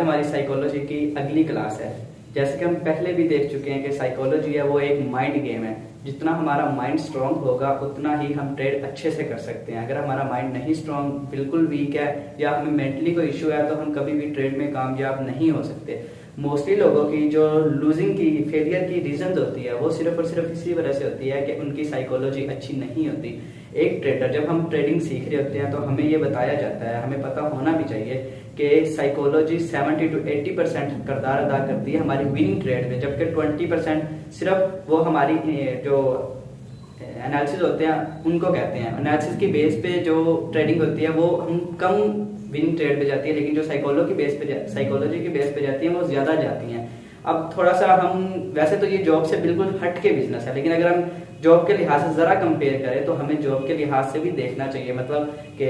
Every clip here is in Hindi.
हमारी साइकोलॉजी की अगली क्लास है। जैसे कि हम पहले भी देख चुके हैं कि साइकोलॉजी है वो एक माइंड गेम है। जितना हमारा माइंड स्ट्रांग होगा उतना ही हम ट्रेड अच्छे से कर सकते हैं। अगर हमारा माइंड नहीं स्ट्रांग, बिल्कुल वीक है या हमें मेंटली कोई इशू है, तो हम कभी भी ट्रेड में कामयाब नहीं हो सकते। मोस्टली लोगों की जो लूजिंग की, फेलियर की रीजन होती है वो सिर्फ और सिर्फ इसी वजह से होती है कि उनकी साइकोलॉजी अच्छी नहीं होती। एक ट्रेडर, जब हम ट्रेडिंग सीख रहे होते हैं तो हमें ये बताया जाता है, हमें पता होना भी चाहिए कि साइकोलॉजी 70 to 80% किरदार अदा करती है हमारी विनिंग ट्रेड में, जबकि 20% सिर्फ वो हमारी जो एनालिसिस होते हैं उनको कहते हैं। एनालिसिस की बेस पे जो ट्रेडिंग होती है वो हम कम विनिंग ट्रेड पे जाती है, लेकिन जो साइकोलॉजी की बेस पे जाती है वो ज्यादा जाती हैं। अब थोड़ा सा हम, वैसे तो ये जॉब से बिल्कुल हट के बिजनेस है, लेकिन अगर हम जॉब के लिहाज से जरा कंपेयर करें तो हमें जॉब के लिहाज से भी देखना चाहिए। मतलब कि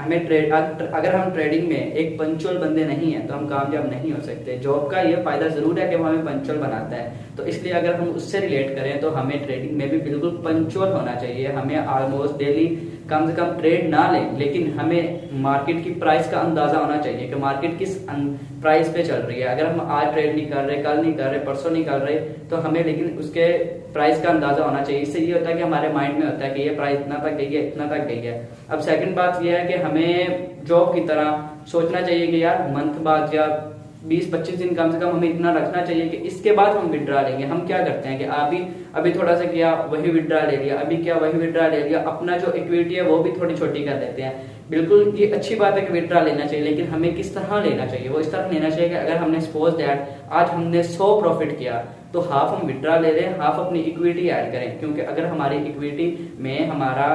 हमें अगर हम ट्रेडिंग में एक पंचुअल बंदे नहीं है तो हम कामयाब नहीं हो सकते। जॉब का ये फायदा जरूर है कि वो हमें पंचुअल बनाता है, तो इसलिए अगर हम उससे रिलेट करें तो हमें ट्रेडिंग में भी बिल्कुल पंचुअल होना चाहिए। हमें ऑलमोस्ट डेली कम से कम ट्रेड ना लें, लेकिन हमें मार्केट की प्राइस का अंदाजा होना चाहिए कि मार्केट किस प्राइस पे चल रही है। अगर हम आज ट्रेड नहीं कर रहे, कल नहीं कर रहे, परसों नहीं कर रहे, तो हमें लेकिन उसके प्राइस का अंदाजा होना चाहिए। इससे ये होता है कि हमारे माइंड में होता है कि ये प्राइस इतना तक गई है, इतना तक गई है। अब सेकंड बात ये है कि हमें जॉब की तरह सोचना चाहिए कि यार मंथ बाद या 20-25 दिन कम से कम हमें इतना रखना चाहिए कि इसके बाद हम विड्रा लेंगे। हम क्या करते हैं कि अभी थोड़ा सा किया, वही विड्रा ले लिया, अभी क्या वही विड्रा ले लिया, अपना जो इक्विटी है वो भी थोड़ी छोटी कर देते हैं। बिल्कुल ये अच्छी बात है कि विड्रा लेना चाहिए, लेकिन हमें किस तरह लेना चाहिए? वो इस तरह लेना चाहिए कि अगर हमने सपोज दैट आज हमने 100 प्रॉफिट किया तो हाफ हम विड्रा ले लें, हाफ अपनी इक्विटी ऐड करें। क्योंकि अगर हमारी इक्विटी में हमारा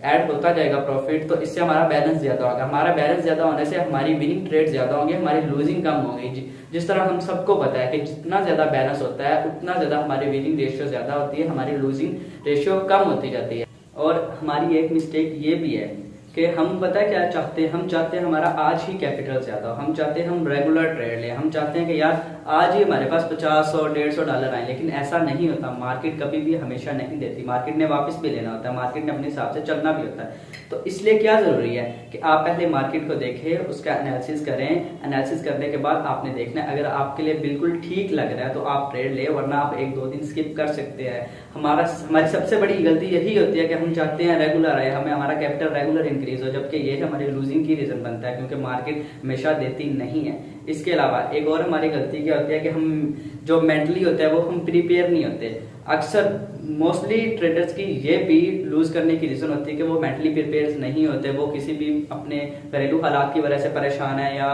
ऐड होता जाएगा प्रॉफिट, तो इससे हमारा बैलेंस ज्यादा होगा। हमारा बैलेंस ज्यादा होने से हमारी विनिंग ट्रेड ज्यादा होंगे, हमारी लूजिंग कम होगी। जिस तरह हम सबको पता है कि जितना ज्यादा बैलेंस होता है उतना ज्यादा हमारी विनिंग रेशियो ज्यादा होती है, हमारी लूजिंग रेशियो कम होती जाती है। और हमारी एक मिस्टेक ये भी है कि हम पता है क्या चाहते हैं? हम चाहते हैं हमारा आज ही कैपिटल ज्यादा हो, हम चाहते हैं हम रेगुलर ट्रेड लें, हम चाहते हैं कि यार आज ही हमारे पास 50, 100, $150 आए। लेकिन ऐसा नहीं होता। मार्केट कभी भी हमेशा नहीं देती, मार्केट ने वापस भी लेना होता है, मार्केट ने अपने हिसाब से चलना भी होता है। तो इसलिए क्या जरूरी है कि आप पहले मार्केट को देखें, उसका एनालिसिस करें। एनालिसिस करने के बाद आपने देखना है, अगर आपके लिए बिल्कुल ठीक लग रहा है तो आप ट्रेड ले, वरना आप 1-2 दिन स्किप कर सकते हैं। हमारी सबसे बड़ी गलती यही होती है कि हम चाहते हैं रेगुलर आए, हमें हमारा कैपिटल रेगुलर इंक्रीज हो, जबकि ये हमारी लूजिंग की रीजन बनता है, क्योंकि मार्केट हमेशा देती नहीं है। इसके अलावा एक और हमारी गलती क्या होती है कि हम जो मेंटली होता है वो हम प्रिपेयर नहीं होते। अक्सर मोस्टली ट्रेडर्स की ये भी लूज करने की रीजन होती है कि वो मेंटली प्रिपेयर नहीं होते। वो किसी भी अपने घरेलू हालात की वजह से परेशान है या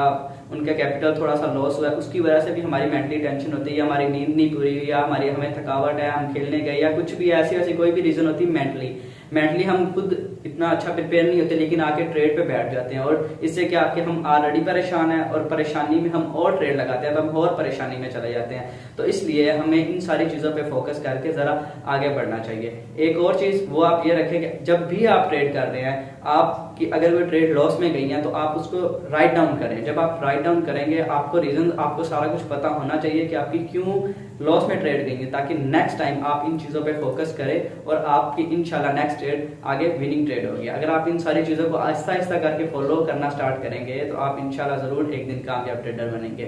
उनका कैपिटल थोड़ा सा लॉस हुआ है, उसकी वजह से भी हमारी मेंटली टेंशन होती है, या हमारी नींद नहीं पूरी हुई, या हमें थकावट है, हम खेलने गए, या कुछ भी ऐसी कोई भी रीजन होती है। मेंटली हम खुद इतना अच्छा प्रिपेयर नहीं होते, लेकिन आके ट्रेड पे बैठ जाते हैं, और इससे क्या कि हम ऑलरेडी परेशान हैं और परेशानी में हम और ट्रेड लगाते हैं तो हम और परेशानी में चले जाते हैं। तो इसलिए हमें इन सारी चीजों पे फोकस करके जरा आगे बढ़ना चाहिए। एक और चीज वो आप ये रखें कि जब भी आप ट्रेड कर रहे हैं, आपकी अगर वो ट्रेड लॉस में गई है तो आप उसको राइट डाउन करें। जब आप राइट डाउन करेंगे, आपको रीजन, आपको सारा कुछ पता होना चाहिए कि आपकी क्यों लॉस में ट्रेड गई है, ताकि नेक्स्ट टाइम आप इन चीजों पे फोकस करें और आपकी इंशाल्लाह नेक्स्ट ट्रेड आगे विनिंग ट्रेड होगी। अगर आप इन सारी चीजों को आहिस्ता आहिस्ता करके फॉलो करना स्टार्ट करेंगे तो आप इंशाल्लाह जरूर एक दिन कामयाब ट्रेडर बनेंगे।